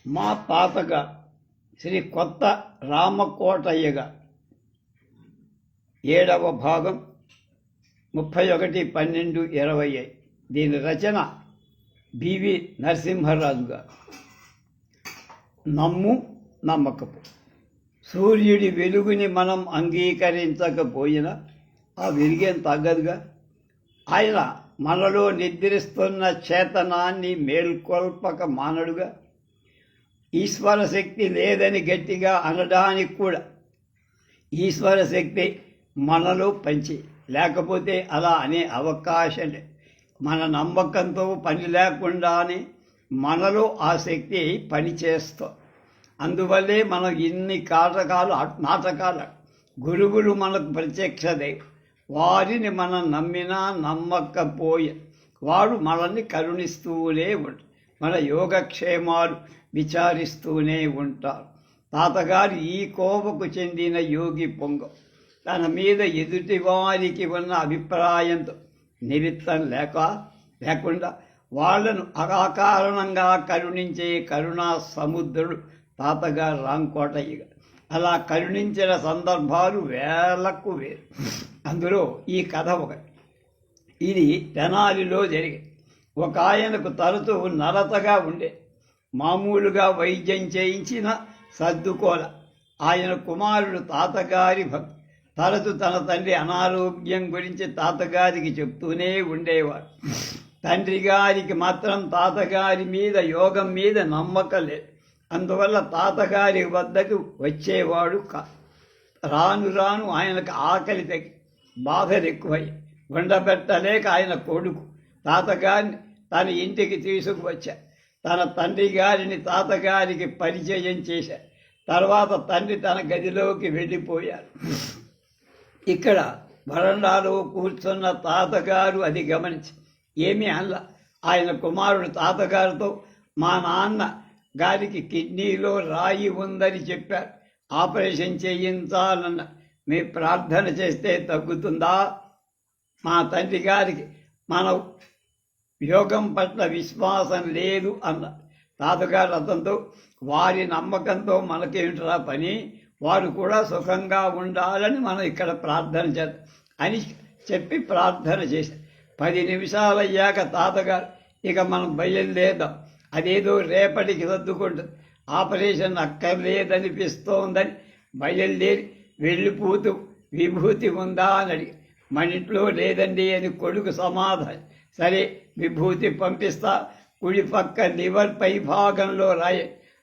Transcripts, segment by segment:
మా తాతగా శ్రీ కొత్త రామకోటయ్యగా 7వ భాగం 31/12/20. దీని రచన బివి నరసింహరాజు గారు. నమ్ము నమ్మకపు. సూర్యుడి వెలుగుని మనం అంగీకరించకపోయినా ఆ వెలుగేం తగ్గదుగా. ఆయన మనలో నిద్రిస్తున్న చేతనాన్ని మేల్కొల్పక మానడుగా. ఈశ్వర శక్తి లేదని గట్టిగా అనడానికి కూడా ఈశ్వర శక్తి మనలో పంచి, లేకపోతే అలా అనే అవకాశం లేదు. మన నమ్మకంతో పని లేకుండానే మనలో ఆ శక్తి పనిచేస్తాం. అందువల్లే మనం ఇన్ని నాటకాలు గురువులు మనకు ప్రత్యక్షదే. వారిని మనం నమ్మినా నమ్మకపోయే వాడు మనల్ని కరుణిస్తూనే ఉంటాడు. మన యోగక్షేమాలు విచారిస్తూనే ఉంటారు. తాతగారు ఈ కోవకు చెందిన యోగి పొంగ తన మీద ఎదుటివారికి ఉన్న అభిప్రాయంతో నిమిత్తం లేకుండా వాళ్లను అకారణంగా కరుణించే కరుణా సముద్రుడు తాతగారు రాంకోటయ్య. అలా కరుణించిన సందర్భాలు వేలకు వేరు. అందులో ఈ కథ ఒకటి. ఇది తెనాలిలో జరిగింది. ఒక ఆయనకు తరచూ నరతగా ఉండే. మామూలుగా వైద్యం చేయించిన సర్దుకోల. ఆయన కుమారుడు తాతగారి భక్తి. తరచు తన తండ్రి అనారోగ్యం గురించి తాతగారికి చెప్తూనే ఉండేవాడు. తండ్రి గారికి మాత్రం తాతగారి మీద, యోగం మీద నమ్మకం లేదు. అందువల్ల తాతగారి వద్దకు వచ్చేవాడు రాను రాను ఆయనకు ఆకలి తగ్గి బాధలు ఎక్కువై ఉండబెట్టలేక ఆయన కొడుకు తాతగారిని తన ఇంటికి తీసుకువచ్చారు. తన తండ్రి గారిని తాతగారికి పరిచయం చేశారు. తర్వాత తండ్రి తన గదిలోకి వెళ్ళిపోయారు. ఇక్కడ వరండాలో కూర్చున్న తాతగారు అది గమనించి ఏమీ అనలా. ఆయన కుమారుడు తాతగారితో, మా నాన్న గారికి కిడ్నీలో రాయి ఉందని చెప్పారు, ఆపరేషన్ చేయించాలన్న, మీ ప్రార్థన చేస్తే తగ్గుతుందా? మా తండ్రి గారికి మన యోగం పట్ల విశ్వాసం లేదు అన్న. తాతగారు అతనితో, వారి నమ్మకంతో మనకేంట్రా పని, వారు కూడా సుఖంగా ఉండాలని మనం ఇక్కడ ప్రార్థన చేద్దాం అని చెప్పి ప్రార్థన చేశారు. 10 నిమిషాలు అయ్యాక తాతగారు, ఇక మనం బయలుదేద్దాం, అదేదో రేపటికి సర్దుకుంటుంది, ఆపరేషన్ అక్కర్లేదనిపిస్తోందని బయలుదేరి వెళ్ళిపోతూ విభూతి ఉందా అని అడిగి, మన ఇంట్లో లేదండి అని కొడుకు సమాధానం. సరే విభూతి పంపిస్తా, కుడి పక్క లివర్ పై భాగంలో రాయ,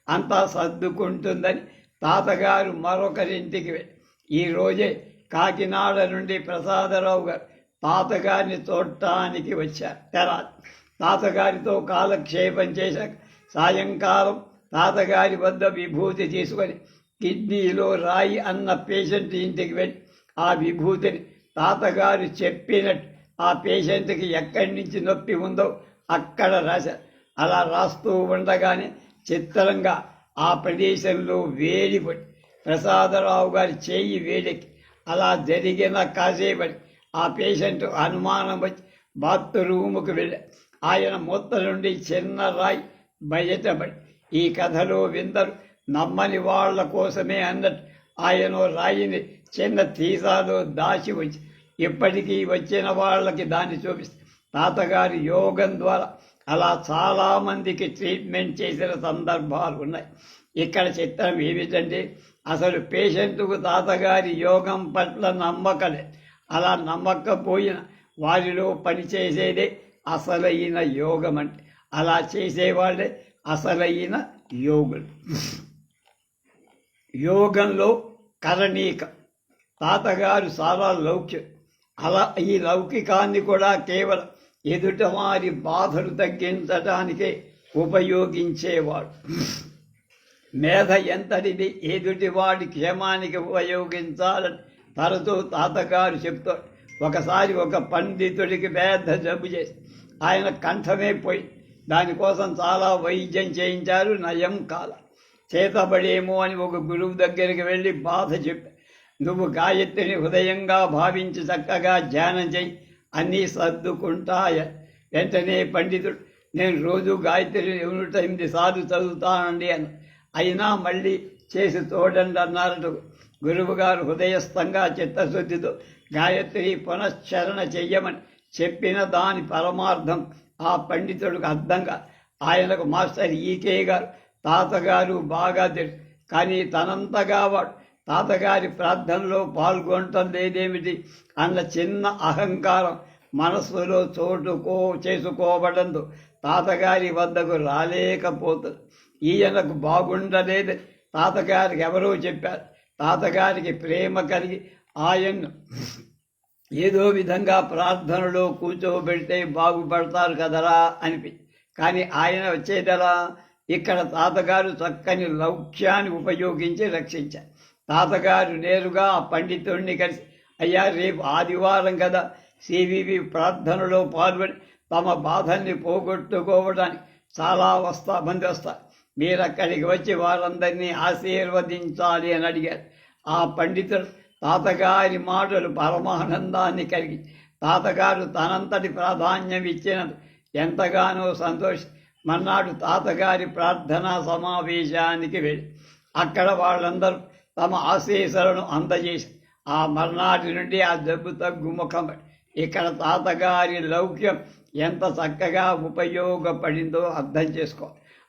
అంతా సర్దుకుంటుందని తాతగారు మరొకరింటికి వెళ్ళి ఈరోజే కాకినాడ నుండి ప్రసాదరావు గారు తాతగారిని చూడటానికి వచ్చారు. తాతగారితో కాలక్షేపం చేశాక సాయంకాలం తాతగారి వద్ద విభూతి తీసుకొని కిడ్నీలో రాయి అన్న పేషెంట్ ఇంటికి వెళ్ళి ఆ విభూతిని తాతగారు చెప్పినట్టు ఆ పేషెంట్కి ఎక్కడి నుంచి నొప్పి ఉందో అక్కడ రాశారు. అలా రాస్తూ ఉండగానే చిత్రంగా ఆ ప్రదేశంలో వేడిపడి ప్రసాదరావు గారి చేయి వేడెక్కి అలా జరిగిన కాసేపడి ఆ పేషెంట్ అనుమానం వచ్చి బాత్రూముకు వెళ్ళి ఆయన మూత నుండి చిన్న రాయి బయటపడి, ఈ కథలో విందరు నమ్మని వాళ్ల కోసమే అన్నట్టు ఆయన రాయిని చిన్న తీసాలో దాచి వచ్చి ఇప్పటికీ వచ్చిన వాళ్ళకి దాన్ని చూపిస్తే తాతగారి యోగం ద్వారా అలా చాలామందికి ట్రీట్మెంట్ చేసిన సందర్భాలు ఉన్నాయి. ఇక్కడ చిత్రం ఏమిటంటే, అసలు పేషెంట్కు తాతగారి యోగం పట్ల నమ్మకలే. అలా నమ్మకపోయిన వారిలో పనిచేసేదే అసలైన యోగం. అంటే అలా చేసేవాళ్ళే అసలైన యోగులు. యోగంలో కరణీక. తాతగారు చాలా లౌక్యం. అలా ఈ లౌకికాన్ని కూడా కేవలం ఎదుటవారి బాధలు తగ్గించడానికే ఉపయోగించేవాడు. మేధ ఎంతటిది ఎదుటివాడి క్షేమానికి ఉపయోగించాలని తరచూ తాతగారు చెప్తాడు. ఒకసారి ఒక పండితుడికి పెద్ద జబ్బు చేసి ఆయన కంఠమే పోయి దానికోసం చాలా వైద్యం చేయించారు, నయం కాల. చేతబడేమో అని ఒక గురువు దగ్గరికి వెళ్ళి బాధ చెప్పి, నువ్వు గాయత్రిని హృదయంగా భావించి చక్కగా ధ్యానం చేయి, అన్నీ సర్దుకుంటాయ. వెంటనే పండితుడు నేను రోజు గాయత్రి 108 సార్లు చదువుతానండి అని. అయినా మళ్ళీ చేసి చూడండి అన్నారట. గురువు గారు హృదయస్థంగా చిత్తశుద్ధితో గాయత్రి పునశ్చరణ చెయ్యమని చెప్పిన దాని పరమార్థం ఆ పండితుడికి అర్థంగా ఆయనకు మాస్టర్ ఈకే గారు తాతగారు బాగా తెలుసు. కానీ తనంతగా వాడు తాతగారి ప్రార్థనలో పాల్గొనటం లేదేమిటి అన్న చిన్న అహంకారం మనస్సులో చేసుకోబడంతో తాతగారి వద్దకు రాలేకపోతుంది. ఈయనకు బాగుండలేదు. తాతగారికి ఎవరో చెప్పారు. తాతగారికి ప్రేమ కలిగి ఆయన్ను ఏదో విధంగా ప్రార్థనలో కూర్చోబెడితే బాగుపడతారు కదరా అనిపించి. కానీ ఆయన వచ్చేదలా ఇక్కడ తాతగారు చక్కని లౌక్యాన్ని ఉపయోగించి రక్షించారు. తాతగారు నేరుగా ఆ పండితుడిని కలిసి, అయ్యా రేపు ఆదివారం కదా, సివివి ప్రార్థనలో పాల్గొని తమ బాధల్ని పోగొట్టుకోవడానికి చాలా మంది వస్తారు. మీరు అక్కడికి వచ్చి వారందరినీ ఆశీర్వదించాలి అని అడిగారు. ఆ పండితుడు తాతగారి మాటలు పరమానందాన్ని కలిగి తాతగారు తనంతటి ప్రాధాన్యం ఇచ్చినది ఎంతగానో సంతోషి మన్నాడు తాతగారి ప్రార్థనా సమావేశానికి వెళ్ళి అక్కడ వాళ్ళందరూ తమ ఆశీస్సులను అందజేసి ఆ మర్నాటి నుండి ఆ జబ్బు తగ్గుముఖం. ఇక్కడ తాతగారి లౌక్యం ఎంత చక్కగా ఉపయోగపడిందో అర్థం చేసుకో.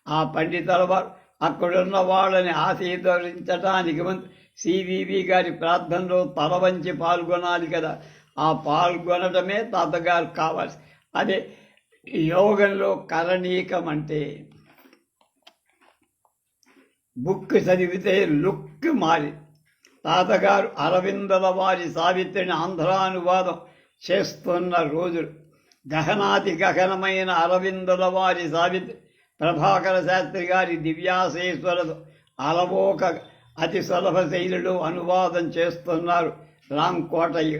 ఆ పండితుల వారు అక్కడున్న వాళ్ళని ఆశీర్వదించడానికి ముందు సివివి గారి ప్రార్థనలో తల వంచి పాల్గొనాలి కదా. ఆ పాల్గొనడమే తాతగారు కావాలి. అదే యోగంలో కరణీకం అంటే బుక్ చదివితే లుక్ మారి. తాతగారు అరవిందుల వారి సావిత్రిని ఆంధ్రానువాదం చేస్తున్న రోజులు. గహనాతి గహనమైన అరవిందుల వారి సావిత్రి ప్రభాకర శాస్త్రి గారి దివ్యాశేశ్వరతో అలవోక అతి సులభ శైలిలో అనువాదం చేస్తున్నారు రామ్ కోటయ్య.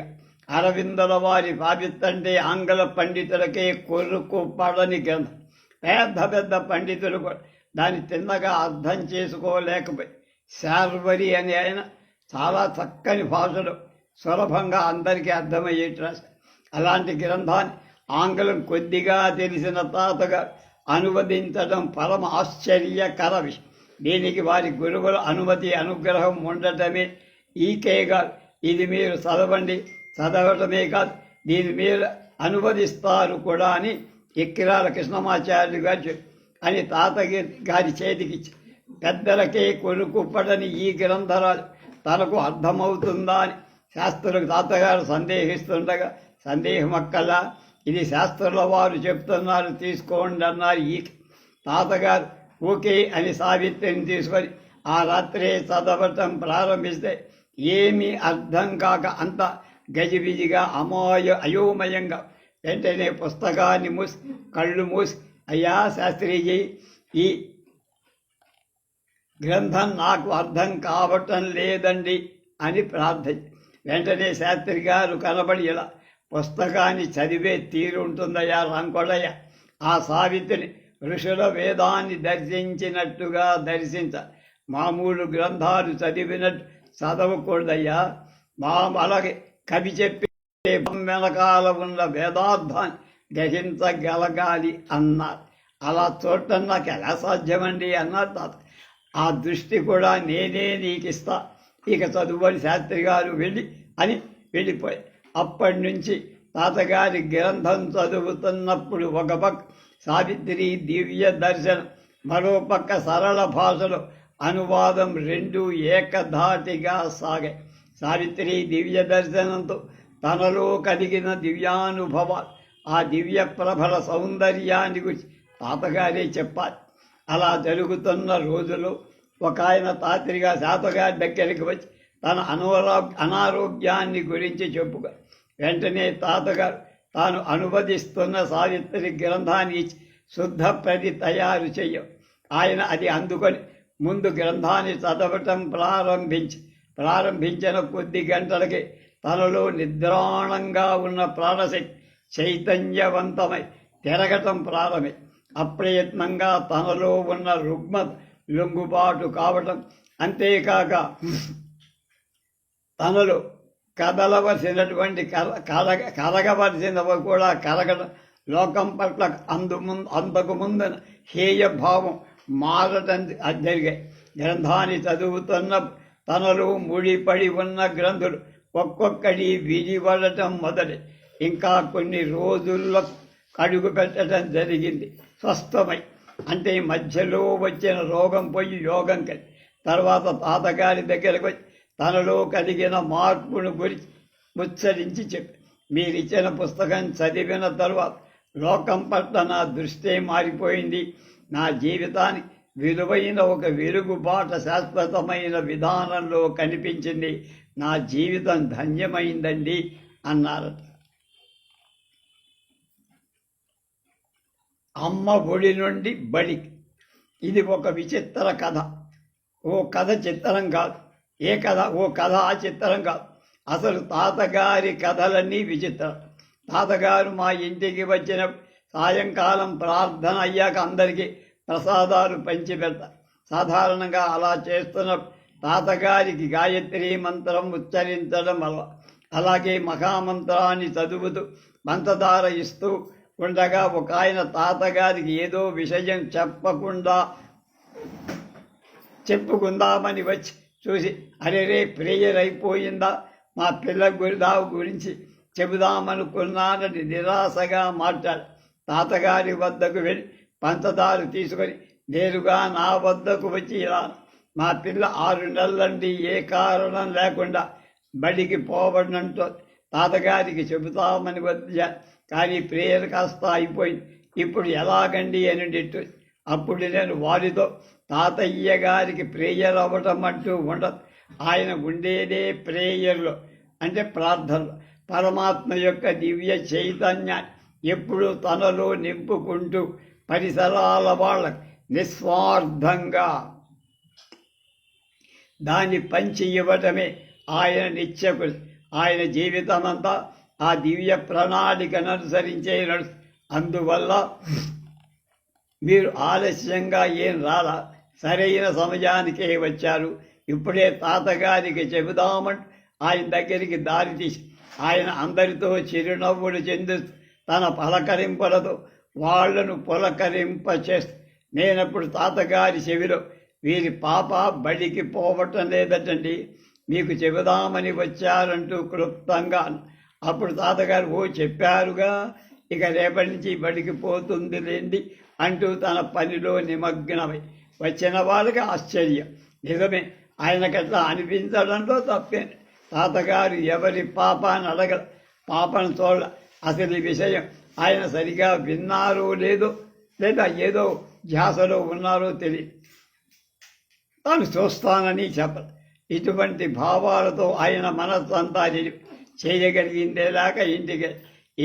అరవిందుల వారి సావిత్రంటే ఆంగ్ల పండితులకే కొరుకు పడని గ్రంథం. పెద్ద పెద్ద పండితులు కూడా దాన్ని తిన్నగా అర్థం చేసుకోలేకపోయి శార్వరి అని ఆయన చాలా చక్కని భాషలో సులభంగా అందరికీ అర్థమయ్యేట్టు రాశారు. అలాంటి గ్రంథాన్ని ఆంగ్లం కొద్దిగా తెలిసిన తాతగారు అనువదించడం పరమ ఆశ్చర్యకర విషయం. దీనికి వారి గురువుల అనుమతి అనుగ్రహం ఉండటమే. ఈకే గారు ఇది మీరు చదవటమే కాదు దీన్ని మీరు అనువదిస్తారు కూడా అని ఎక్కిరాల కృష్ణమాచార్యులు గారు అని తాతగారి చేతికిచ్చి పెద్దలకే కొనుక్కుపడని ఈ గ్రంథరాలు తనకు అర్థమవుతుందా అని శాస్త్రులకు తాతగారు సందేహిస్తుండగా, సందేహమక్కల్లా ఇది శాస్త్రుల వారు చెప్తున్నారు తీసుకోండి అన్నారు. ఈ తాతగారు ఓకే అని సావిత్రిని తీసుకొని ఆ రాత్రే చదవటం ప్రారంభిస్తే ఏమీ అర్థం కాక అంత గజిబిజిగా అయోమయంగా వెంటనే పుస్తకాన్ని మూసి కళ్ళు మూసి, అయ్యా శాస్త్రీజీ ఈ గ్రంథం నాకు అర్థం కావటం లేదండి అని ప్రార్థన. వెంటనే శాస్త్రి గారు కనబడి ఇలా పుస్తకాన్ని చదివే తీరు ఉంటుందయ్యా రంకొడయ్య. ఆ సావిత్రిని ఋషుల వేదాన్ని దర్శించినట్టుగా దర్శించ. మామూలు గ్రంథాలు చదివినట్టు చదవకూడదయ్యా. అలాగే కవి చెప్పే వెనకాల ఉన్న వేదార్థాన్ని గ్రహించగలగాలి అన్నారు. అలా చూడటం నాకు ఎలా సాధ్యమండి అన్నారు తాత. ఆ దృష్టి కూడా నేనే నీకు ఇస్తా, ఇక చదువుని శాస్త్రి గారు వెళ్ళిపోయారు. అప్పటి నుంచి తాతగారి గ్రంథం చదువుతున్నప్పుడు ఒక పక్క సావిత్రి దివ్య దర్శనం, మరో పక్క సరళ భాషలో అనువాదం రెండూ ఏకధాటిగా సాగాయి. సావిత్రి దివ్య దర్శనంతో తనలో కలిగిన దివ్యానుభవాలు, ఆ దివ్య ప్రభల సౌందర్యాన్ని గురించి తాతగారే చెప్పాలి. అలా జరుగుతున్న రోజులో ఒక ఆయన తాత్రిగా తాతగారి దగ్గరికి వచ్చి తన అనారోగ్యాన్ని గురించి చెప్పుగా వెంటనే తాతగారు తాను అనువదిస్తున్న సావిత్రి గ్రంథాన్ని ఇచ్చి శుద్ధప్రతి తయారు చెయ్యం. ఆయన అది అందుకొని ముందు గ్రంథాన్ని చదవటం ప్రారంభించిన కొద్ది గంటలకే తనలో నిద్రాణంగా ఉన్న ప్రాణశక్తి చైతన్యవంతమై తిరగటం ప్రారంభమై అప్రయత్నంగా తనలో ఉన్న రుగ్మత లొంగుబాటు కావటం, అంతేకాక తనలో కదలవలసినటువంటి కరగవలసినవి కూడా కరగడం, లోకం పట్ల అంతకు ముందున హేయ భావం మారటం జరిగాయి. గ్రంథాన్ని చదువుతున్న తనలో ముడిపడి ఉన్న గ్రంథులు ఒక్కొక్కటి విడివడటం మొదటి. ఇంకా కొన్ని రోజుల్లో అడుగు పెట్టడం జరిగింది. స్వస్థమై అంటే మధ్యలో వచ్చిన రోగం పోయి యోగం కలిగి తర్వాత తాతగారి దగ్గరకు వచ్చి తనలో కలిగిన మార్పును గురించి ఉచ్చరించి చెప్పి, మీరిచ్చిన పుస్తకం చదివిన తరువాత లోకం పట్ల నా దృష్టి మారిపోయింది. నా జీవితానికి విలువైన ఒక వెలుగుబాట శాశ్వతమైన విధానంలో కనిపించింది. నా జీవితం ధన్యమైందండి అన్నారట. అమ్మ ఒడి నుండి బడికి. ఇది ఒక విచిత్ర కథ. ఓ కథ చిత్రం కాదు. ఓ కథ చిత్రం కాదు. అసలు తాతగారి కథలన్నీ విచిత్రం. తాతగారు మా ఇంటికి వచ్చిన సాయంకాలం ప్రార్థన అయ్యాక అందరికీ ప్రసాదాలు పంచిపెడతారు. సాధారణంగా అలా చేస్తున్న తాతగారికి గాయత్రి మంత్రం ఉచ్చరించడం అలాగే మహామంత్రాన్ని చదువుతూ పంచదార ఇస్తూ ఉండగా ఒక ఆయన తాతగారికి ఏదో విషయం చెప్పుకుందామని వచ్చి చూసి, అరే ప్రేయర్ అయిపోయిందా, మా పిల్ల గురించి చెబుదామనుకున్నానని నిరాశగా మాట్లాడు. తాతగారి వద్దకు వెళ్ళి పంచదార తీసుకొని నేరుగా నా వద్దకు వచ్చి ఇలా, మా పిల్ల 6 నెలలండి ఏ కారణం లేకుండా బడికి పోవడంతో తాతగారికి చెబుతామని వచ్చా, కానీ ప్రేయర్ కాస్త అయిపోయింది, ఇప్పుడు ఎలాగండి అని నెట్టు. అప్పుడు నేను వారితో, తాతయ్య గారికి ప్రేయర్ అవ్వటం అంటూ ఉండదు. ఆయన ఉండేదే ప్రేయర్లో, అంటే ప్రార్థనలో. పరమాత్మ యొక్క దివ్య చైతన్యాన్ని ఎప్పుడూ తనలో నింపుకుంటూ పరిసరాల వాళ్ళకు నిస్వార్థంగా దాన్ని పంచి ఇవ్వటమే ఆయన నిత్యకులు. ఆయన జీవితమంతా ఆ దివ్య ప్రణాళికను అనుసరించే అందువల్ల మీరు ఆలస్యంగా ఏం రాలా, సరైన సమయానికే వచ్చారు. ఇప్పుడే తాతగారికి చెబుదామంటూ ఆయన దగ్గరికి దారి తీసి ఆయన అందరితో చిరునవ్వులు చెందు తన పలకరింపులతో వాళ్లను పులకరింపచేస్తూ, నేనప్పుడు తాతగారి చెవిలో, వీరి పాప బడికి పోవటం లేదటండి, మీకు చెబుదామని వచ్చారంటూ క్లుప్తంగా. అప్పుడు తాతగారు, ఓ చెప్పారుగా, ఇక రేపటి నుంచి బడికి పోతుంది లేండి అంటూ తన పనిలో నిమగ్నమై వచ్చిన వాళ్ళకి ఆశ్చర్యం. నిజమే, ఆయనకట్లా అనిపించడంలో తప్పే. తాతగారు ఎవరి పాప అని అడగల, పాపను చూడ. అసలు ఈ విషయం ఆయన సరిగా విన్నారో లేదో, లేదా ఏదో ధ్యాసలో ఉన్నారో తెలియదు. తాను చూస్తానని చెప్పదు. ఇటువంటి భావాలతో ఆయన మనస్సు అంతా చేయగలిగిందే లేక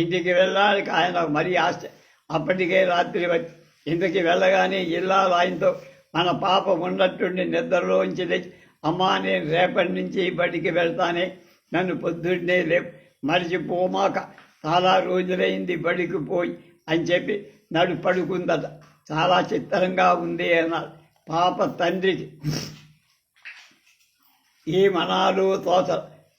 ఇంటికి వెళ్ళడానికి ఆయన మరీ ఆశ. అప్పటికే రాత్రి వచ్చి ఇంటికి వెళ్ళగానే ఇల్లాలు ఆయనతో, మన పాప ఉన్నట్టుండి నిద్రలోంచి లేచి, అమ్మా నేను రేపటి నుంచి బడికి వెళ్తానే, నన్ను పొద్దున్నే మరిచిపోమాక, చాలా రోజులైంది బడికి పోయి అని చెప్పి పడుకుందట. చాలా చిత్రంగా ఉంది అన్నారు. పాప తండ్రికి ఏమనాలో తోచ.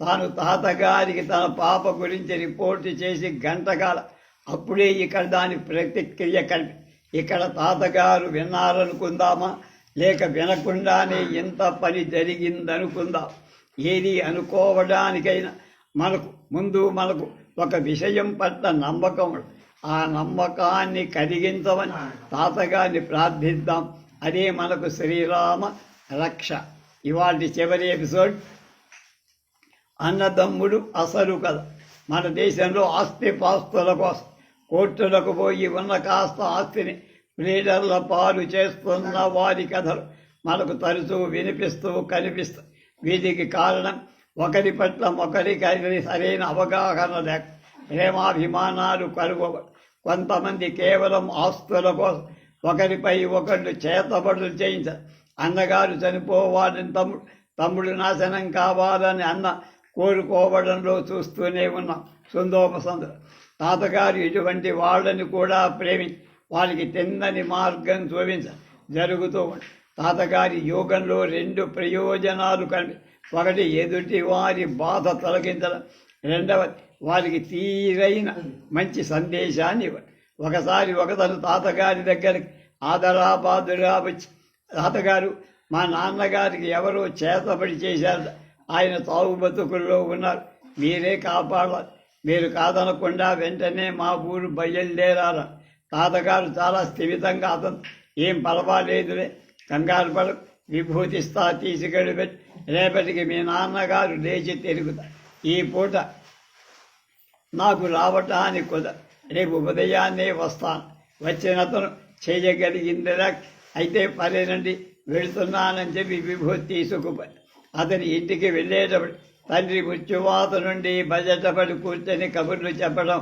తాను తాతగారికి తన పాప గురించి రిపోర్టు చేసి గంటకాల అప్పుడే ఇక్కడ దాని ప్రతిక్రియ కలిపి, ఇక్కడ తాతగారు విన్నారనుకుందామా, లేక వినకుండానే ఇంత పని జరిగిందనుకుందాం. ఏది అనుకోవడానికైనా మనకు ఒక విషయం పట్ల నమ్మకం, ఆ నమ్మకాన్ని కలిగించమని తాతగారిని ప్రార్థిద్దాం. అదే మనకు శ్రీరామ రక్ష. ఇవాళ చివరి ఎపిసోడ్ అన్నదమ్ముడు అసలు కథ. మన దేశంలో ఆస్తిపాస్తుల కోసం కోర్టులకు పోయి ఉన్న కాస్త ఆస్తిని ప్లీడర్ల పాలు చేస్తున్న వారి కథలు మనకు తరచూ వినిపిస్తూ కనిపిస్తూ. వీటికి కారణం ఒకరి పట్ల ఒకరికి సరైన అవగాహన లేక, ప్రేమాభిమానాలు కలుగవ. కొంతమంది కేవలం ఆస్తుల కోసం ఒకరిపై ఒకళ్ళు చేతబడులు చేయించారు. అన్నగారు చనిపోవాలని తమ్ముడు నాశనం కావాలని అన్న కోరుకోవడంలో చూస్తూనే ఉన్నాం సుందోపసందులు. తాతగారు ఇటువంటి వాళ్ళని కూడా ప్రేమించి వాళ్ళకి తిన్నని మార్గం జరుగుతూ ఉంది. తాతగారి యోగంలో 2 ప్రయోజనాలు కలిపి, ఒకటి ఎదుటి వారి బాధ తొలగించడం, రెండవది వారికి తీరైన మంచి సందేశాన్ని ఇవ్వడం. ఒకసారి ఒకతను తాతగారి దగ్గరికి ఆదరాబాదుగా వచ్చి, తాతగారు, మా నాన్నగారికి ఎవరో చేతబడి చేశారు, ఆయన తావు బతుకుల్లో ఉన్నారు, మీరే కాపాడాలి, మీరు కాదనకుండా వెంటనే మా ఊరు బయలుదేరాల. తాతగారు చాలా స్థిమితంగా, అతను ఏం పర్వాలేదులే, కంగారు పడ, విభూతిస్తా తీసుకెళ్ళి పెట్టి, రేపటికి మీ నాన్నగారు లేచి తిరుగుతారు, ఈ పూట నాకు రావటానికి కుదర, రేపు ఉదయాన్నే వస్తాను, వచ్చినతను చేయగలిగిందిరా, అయితే పరేనండి వెళుతున్నానని చెప్పి విభూతి తీసుకుపోయి అతని ఇంటికి వెళ్ళేటప్పుడు తండ్రి మృత్యువాత నుండి బజటపడి కూర్చొని కబుర్లు చెప్పడం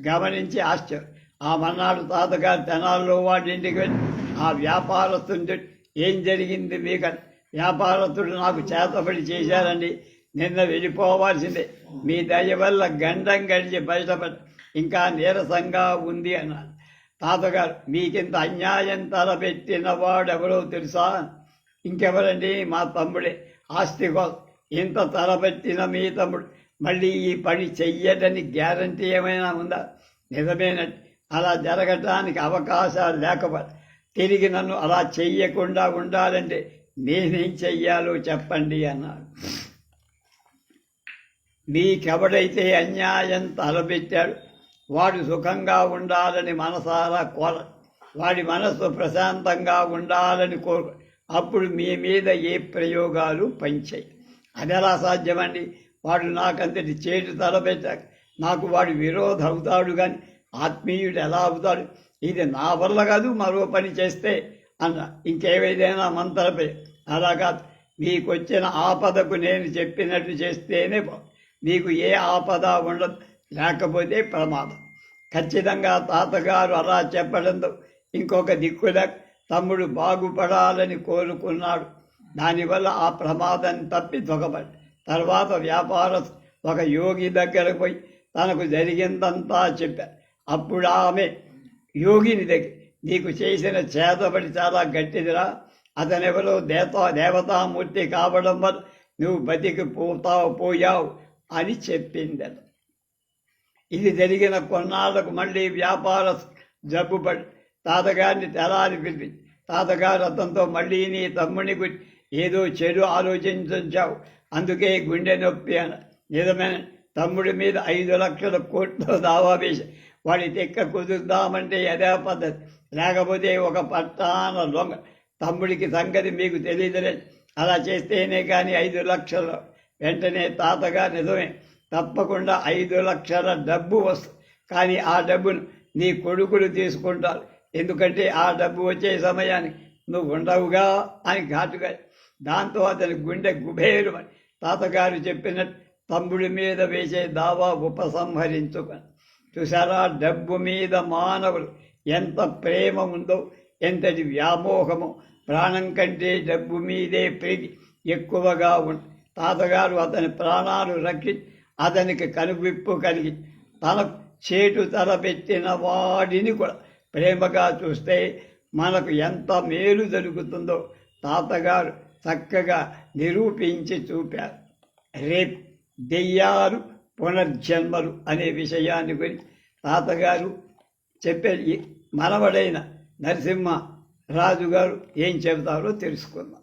గమనించి ఆశ్చర్యం. ఆ మన్నాడు తాతగారు తెనాల్లో వాడి ఇంటికి వెళ్ళి, ఆ వ్యాపారస్తుడు, ఏం జరిగింది మీకు? వ్యాపారస్తుడు నాకు చేతబడి చేశారండి, నిన్న వెళ్ళిపోవాల్సిందే, మీ దయ వల్ల గండం గడిచి బయటపడి ఇంకా నీరసంగా ఉంది అన్నారు. తాతగారు, మీకింత అన్యాయం తలపెట్టిన వాడెవరో తెలుసా? ఇంకెవరండి? మా తమ్ముడే. ఆస్తి కోసం ఇంత తలపెట్టిన మీ తమ్ముడు మళ్ళీ ఈ పని చెయ్యటని గ్యారంటీ ఏమైనా ఉందా? నిజమేనండి, అలా జరగటానికి అవకాశాలు లేకపోతే తిరిగి నన్ను అలా చెయ్యకుండా ఉండాలంటే నేనేం చెయ్యాలో చెప్పండి అన్నారు. మీకెవడైతే అన్యాయం తలపెట్టాడు వాడు సుఖంగా ఉండాలని మనసారా కోర, వాడి మనస్సు ప్రశాంతంగా ఉండాలని కోరు, అప్పుడు మీ మీద ఏ ప్రయోగాలు పనిచేయి. అది ఎలా సాధ్యమండి? వాడు నాకంతటి చేటు తలపెట్టాక నాకు వాడు విరోధ అవుతాడు, కానీ ఆత్మీయుడు ఎలా అవుతాడు? ఇది నా వల్ల కాదు, మరో పని చేస్తే అన్న. ఇంకేదైనా మంత్రపై అలా కాదు, మీకు వచ్చిన ఆపదకు నేను చెప్పినట్టు చేస్తేనే మీకు ఏ ఆపద ఉండదు, లేకపోతే ప్రమాదం. ఖచ్చితంగా తాతగారు అలా చెప్పడంతో ఇంకొక దిక్కుల తమ్ముడు బాగుపడాలని కోరుకున్నాడు. దానివల్ల ఆ ప్రమాదం తప్పి దొగబడి తర్వాత వ్యాపార ఒక యోగి దగ్గరకు పోయి తనకు జరిగిందంతా చెప్పారు. అప్పుడు ఆమె యోగిని దగ్గర, నీకు చేసిన చేతబడి చాలా గట్టిదిరా, అతనెవరో దేవతామూర్తి కావడం వల్ల నువ్వు బతికి పోయావు అని చెప్పింది. ఇది జరిగిన కొన్నాళ్లకు మళ్ళీ వ్యాపార జబ్బుపడి తాతగారిని తెలారి పిలిపించి, తాతగారు అతనితో, మళ్ళీ నీ తమ్ముని గురించి ఏదో చెడు ఆలోచించావు, అందుకే గుండె నొప్పి అన్న. నిజమైన తమ్ముడి మీద 5 లక్షల కోట్లు దావా వేసి వాడి తెక్క కుదురుదామంటే అదే పద్ధతి, లేకపోతే ఒక పట్టాన దొంగ. తమ్ముడికి సంగతి మీకు తెలియదులే, అలా చేస్తేనే కానీ 5 లక్షలు. వెంటనే తాతగారు, నిజమే, తప్పకుండా 5 లక్షల డబ్బు వస్తుంది, కానీ ఆ డబ్బును నీ కొడుకులు తీసుకుంటారు, ఎందుకంటే ఆ డబ్బు వచ్చే సమయానికి నువ్వు ఉండవుగా అని ఘాటుగా. దాంతో అతని గుండె గుబేరు. తాతగారు చెప్పినట్టు తమ్ముడి మీద వేసే దావా ఉపసంహరించుకొని. చూసారా, డబ్బు మీద మానవులు ఎంత ప్రేమ ఉందో, ఎంతటి వ్యామోహమో. ప్రాణం కంటే డబ్బు మీదే ప్రీతి ఎక్కువగా ఉంది. తాతగారు అతని ప్రాణాలు రక్షించి అతనికి కనువిప్పు కలిగి తనకు చేటు తలపెట్టిన వాడిని కూడా ప్రేమగా చూస్తే మనకు ఎంత మేలు జరుగుతుందో తాతగారు చక్కగా నిరూపించి చూపారు. రేపు దెయ్యాలు పునర్జన్మలు అనే విషయాన్ని గురించి తాతగారు చెప్పే మనవడైన నరసింహ రాజు గారు ఏం చెబుతారో తెలుసుకుందాం.